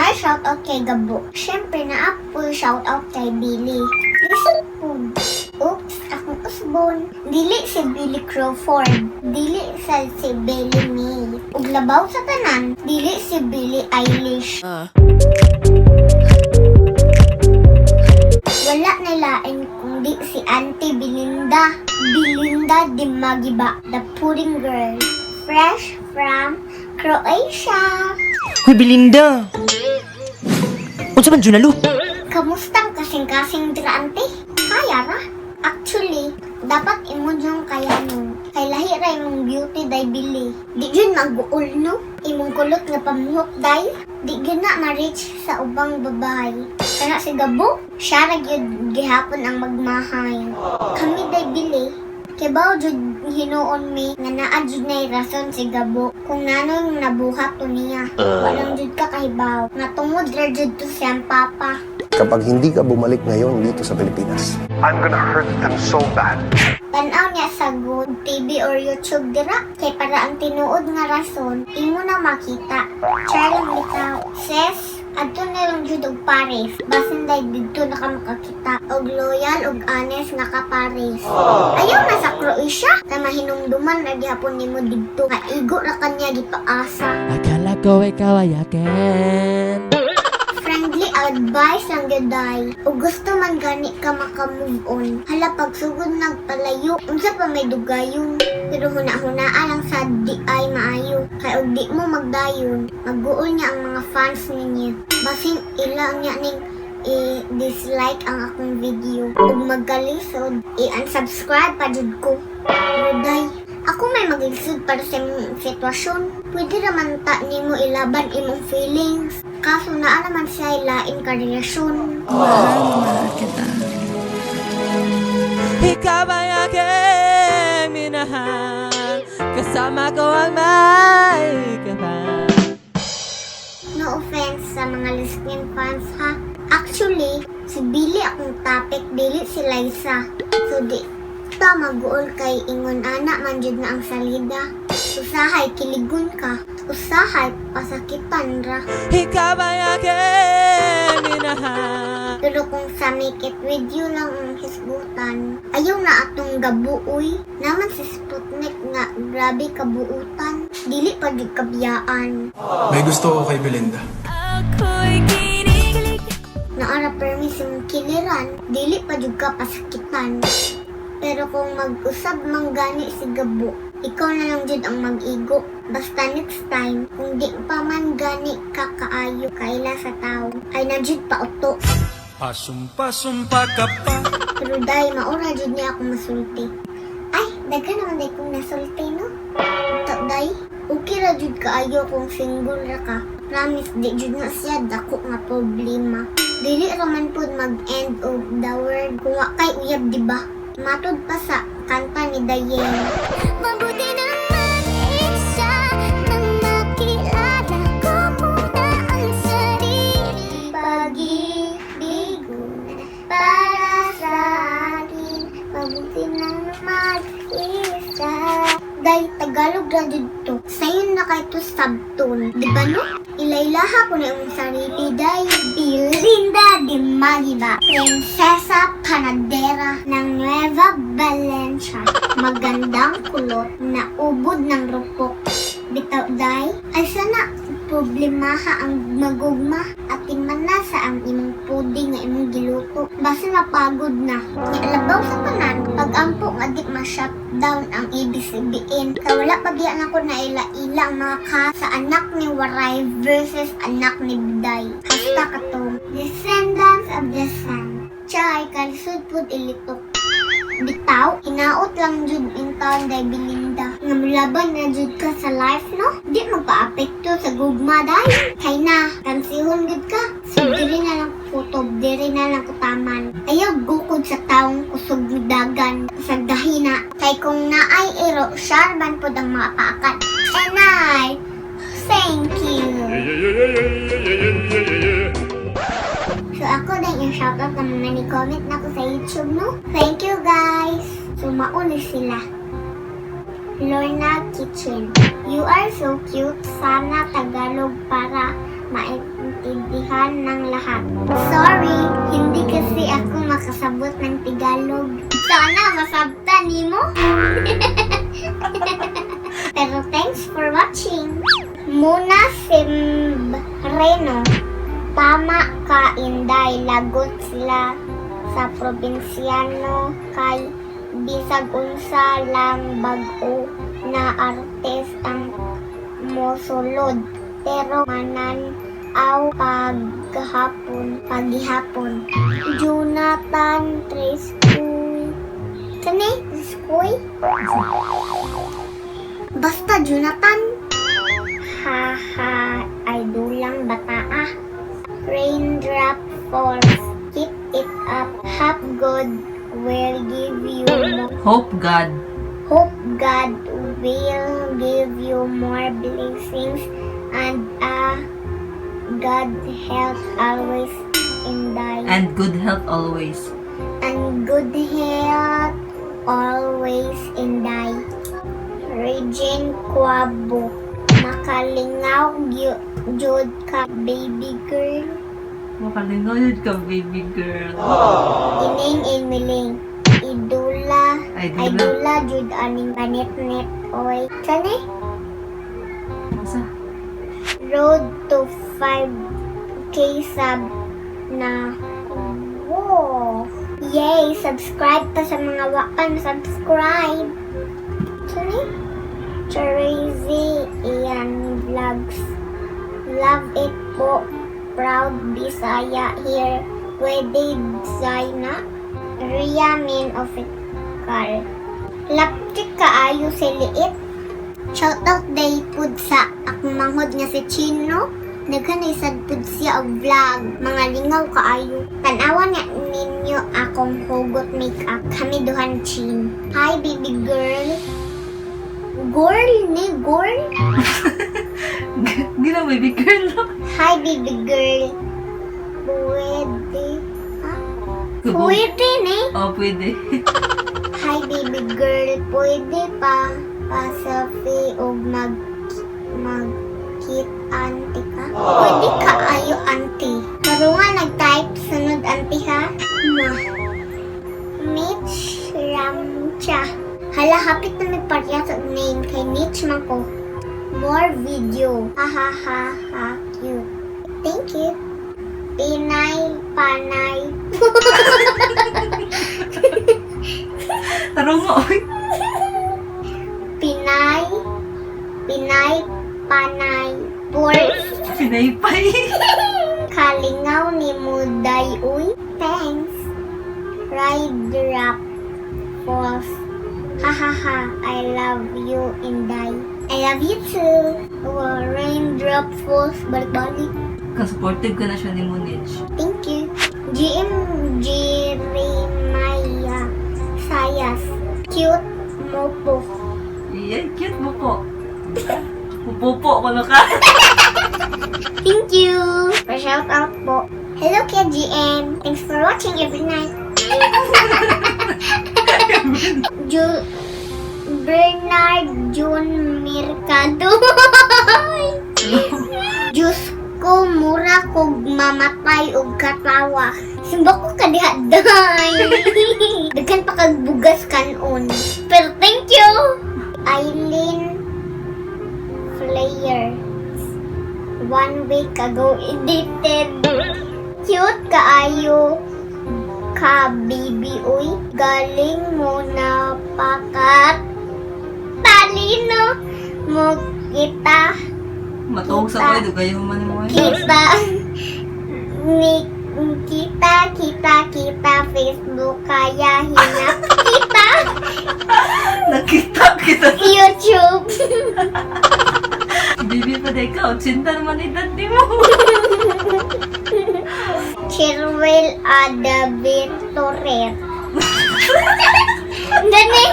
Ay, shoutout kay Gabo. Siyempre, na-apple shoutout kay Billy. Listen food. Oops, akong usbon. Dili si Billy Crawford. Dili si Belly May. Ug labaw sa tanan, dili si Billie Eilish. Wala nilain kundi si Auntie Belinda. Belinda Dimagiba, the pudding girl. Fresh from Croatia. Hoy, Belinda! Unsa man junalo? Kamustang kasing-kasing dira, Auntie? Kaya ra? Actually, dapat imo yung kaya nun. Kay lahi ra imong beauty day bili. Di yun mag-uol no? Imong kulot nga pamuhok day. Di yun na ma-reach sa ubang babae. Kaya si Gabo, siya ra gyud gihapon ang magmahay. Kami day bili. Kaya ba jud hinuon mi nga naa jud nay rason si Gabo kung nanong nabuhat to niya. Walang jud ka kahibaw. Nga tungod ra jud to siyang papa. Kapag hindi ka bumalik ngayon dito sa Pilipinas, I'm gonna hurt them so bad. Tanaw niya sa good TV or YouTube dira kay para ang tinuod nga rason imo na makita. Try lang bitaw. Sis, adto na lang jud og pares. Basin day didto na ka makakita og loyal og honest nga ka pares. Ayaw na sa Croatia na mahinumduman ra gyapon nimo didto. Kaigo ra kanya gipaasa. Akala ko ikaw ay akin. Friendly advice lang gaday. O gusto man gani ka maka-move on. Hala pagsugod nagpalayo. Unsa pa may dugayon. Pero huna-hunaa lang sa di ay maayo. Kay og di mo magdayon. Mag-uol niya ang mga fans ninyo. Basin ilang niya ning i-dislike ang akong video. Ug magkalisod, i-unsubscribe pa jud ko. Pero day, ako may mag-isod para sa imong sitwasyon. Pwede naman ta nimo ilaban imong feelings. Kaso naa naman siya ilain ka relasyon. Kita. Ikaw ay aking minahal. Kasama ko ang may kapal. No offense sa mga listening fans ha. Actually, si Billy akong topic, dili si Liza. So di ta mag-uol kay ingon ana man jud na ang salida. Usahay kiligon ka. Usahay pasakitan ra. Ikaw ay aking minahal. Pero kung sa make it with you lang ang hisgutan, ayaw na atong gabuoy. Naman si Sputnik nga grabe kabuutan. Dili pa jud kabiyaan. May gusto ko kay Belinda. Ako'y kinikilig. Naara permis yung kiliran, dili pa jud ka pasakitan. Pero kung mag-usab man gani si Gabo, ikaw na lang jud ang mag-igo. Basta next time, kung di pa man gani ka kaayo kaila sa tao, ay na jud pa uto. Pasumpa ka pa. Pero dahil maura jud niya ako masulti. Ay, daghan naman day kong nasulti, no? Ito day, okay ra jud kaayo kung single ra ka. Promise, di jud na siya dako nga problema. Dili raman pud mag-end of the world kung wa kay uyab, diba? Matod pa sa kanta ni Diane. Mabuti naman isa nang makilala ko muna ang sarili. Pag-ibig para sa akin, mabuti naman isa. Dahil Tagalog ra dito, sayon na kay to subtone. Di ba no? Ilaylaha ko na yung sarili dahil Belinda Dimagiba, prinsesa panadera ng Nueva Valencia. Magandang kulot na ubod ng rupok. Bitaw day, ay sana problemaha ang magugma at man na sa ang imong puding nga imong giluto. Basta napagod na. Nialabaw sa tanan, pag-ampo nga di ma-shutdown ang ABCBN. Kaya wala pa diyan ako na ila-ila ang mga sa anak ni Waray versus anak ni Biday. Hasta kato, Descendants of the Sun. Chay, kalisod pud ilitok. Bitaw, hinaot lang jud in taon day Belinda. Nga mulaban na jud ka sa life, no? Di magpa-apekto sa gugma dahil. Kay na, kansihon jud ka. So, diri na lang kutob, diri na lang kutaman. Ayaw gukod sa taong kusog dagan sa dahina. Kay kung naay iro, syarban po ang mga paakat. And I, thank you. So ako din yung shoutout na mga ni-comment na ko sa YouTube, no? Thank you guys! So mauni sila. Lorna Kitchen. You are so cute. Sana Tagalog para maintindihan. maintindihan ng lahat. Sorry, hindi kasi ako makasabot ng Tagalog. Sana masabtan nimo. Pero thanks for watching. Muna Reno. Tama ka, Inday. Lagot sila sa probinsyano kay bisag unsa lang bag-o na artist ang mosulod. Pero manan aw paghapon. Jonathan Triscoy. Kani? Triscoy? Basta Jonathan. Haha, ay dulang bata ah. Raindrop falls. Keep it up. Hope God will give you more. Hope God. Hope God will give you more blessings and God health always in thy. And good health always. And good health always in thy. Regine Quabo. Makalingaw jud ka baby girl. Makalingaw yun ka, baby girl. Ining Emiling. Idula jud aning panit-net oy. Kani? Masa? Road to 5K sub na. Wow! Yay! Subscribe pa sa mga wakan. Subscribe! Kani? Cherizy Ian Vlogs. Love it po. Proud Bisaya here. Pwede Zaina. Ria Min Official. Laptik kaayo si Liit. Shoutout day pud sa akong manghod nga si Chino. Nagkanay sad pud siya og vlog. Mga lingaw kaayo. Tanawan nga ninyo akong hugot makeup. Kami duhan Chin. Hi baby girl. Girl ni girl. Gina, baby girl. Hi baby girl. Pwede. Ha? Pwede ni. Oh, pwede. Hi baby girl. Pwede pa selfie o mag-kit auntie ka? Pwede ka ayo auntie. Pero nga nag-type sunod auntie ha? Nitch Ramcha. Hala, hapit na may parya sa name kay Nitch man ko. More video. Ha ha ha ha. Cute. Thank you. Panay. Tarong mo, oy. Panay. Purs. Pinaypay. Kalingaw ni Muday. Uy. Thanks. Ride Rap Falls. Hahaha. I love you, Inday. I love you too. Raindrop Falls. Balik-balik. Ka-supportive ka na siya ni Nitch. Thank you. GM Jeremiah Sayas. Cute mo po. Yan, cute mo po. Pupupo ko na ka. Thank you. Pa-shout out po. Hello kaya GM. Thanks for watching every night. Bernard June Mercado. Diyos ko, mura kog mamatay og katawa. Simba ko kadihaday. Daghan pa kag bugas kanon. Pero thank you. Eileen Flair. 1 week ago edited. Cute kaayo ka baby uy. Galing mo na pakat. Talino mo kita. Matuog sa kayo, kayo man mo. Kita Facebook kaya hinap kita Nakita kita. YouTube. Bibi pa day ka, cinta naman edad ni mo. Cherwell Adavid Torres. Dani.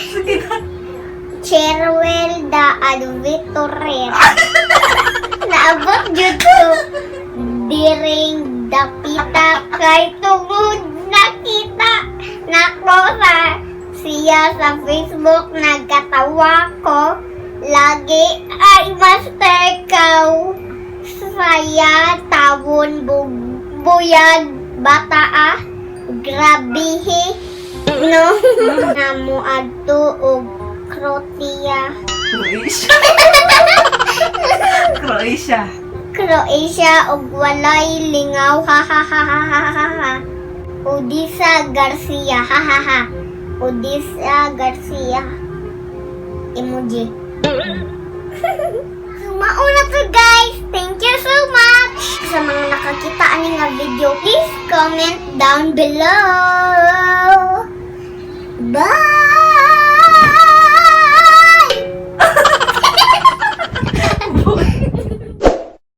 Sige na. Cherwell da Adavid Torres. Naabot jud ko. Diring dapita kay tungod nakita naklosa siya sa Facebook. Nagkatawa ko lagi ay master kaw Bawon buyag bata grabihe no namo adto og Croatia. Croatia og walay lingaw ha ha ha ha ha ha ha. Odisa Garcia ha ha ha. Odisa Garcia emoji. Mauna to guys. Thank you so much. Sa mga nakakita ani nga video, please comment down below. Bye!